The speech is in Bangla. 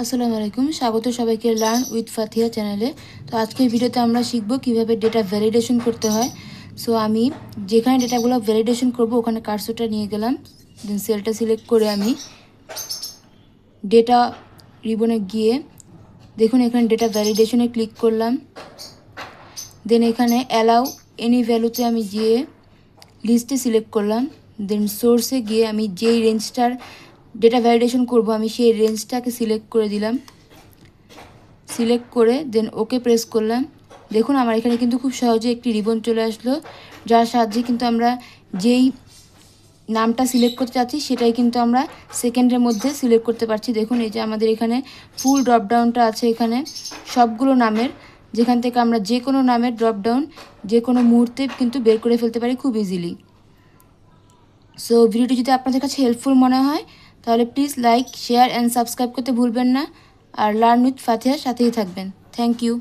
আসসালামু আলাইকুম, স্বাগত সবাইকে লার্ন উইথ ফাতিহা চ্যানেলে। তো আজকের ভিডিওতে আমরা শিখব কিভাবে ডেটা ভ্যালিডেশন করতে হয়। সো আমি যেখানে ডেটাগুলো ভ্যালিডেশন করব ওখানে কার্সরটা নিয়ে গেলাম, দেন সেলটা সিলেক্ট করে আমি ডেটা রিবনে গিয়ে দেখুন এখানে ডেটা ভ্যালিডেশনে ক্লিক করলাম। দেন এখানে অ্যালাউ এনি ভ্যালুতে আমি গিয়ে লিস্টে সিলেক্ট করলাম। দেন সোর্সে গিয়ে আমি যেই রেঞ্জটার ডেটা ভ্যালিডেশন করব আমি সেই রেঞ্জটাকে সিলেক্ট করে দিলাম। সিলেক্ট করে দেন ওকে প্রেস করলাম। দেখুন আমার এখানে কিন্তু খুব সহজে একটি রিবন চলে আসলো, যার সাহায্যে কিন্তু আমরা যেই নামটা সিলেক্ট করতে চাচ্ছি সেটাই কিন্তু আমরা সেকেন্ডের মধ্যে সিলেক্ট করতে পারছি। দেখুন এই যে আমাদের এখানে ফুল ড্রপডাউনটা আছে এখানে সবগুলো নামের, যেখান থেকে আমরা যে কোনো নামের ড্রপডাউন যে কোনো মুহূর্তে কিন্তু বের করে ফেলতে পারি খুব ইজিলি। সো ভিডিওটি যদি আপনাদের কাছে হেল্পফুল মনে হয় তাহলে please like, share and subscribe করতে ভুলবেন না। আর লার্ন উইথ ফাতিহার সাথেই থাকবেন। Thank you.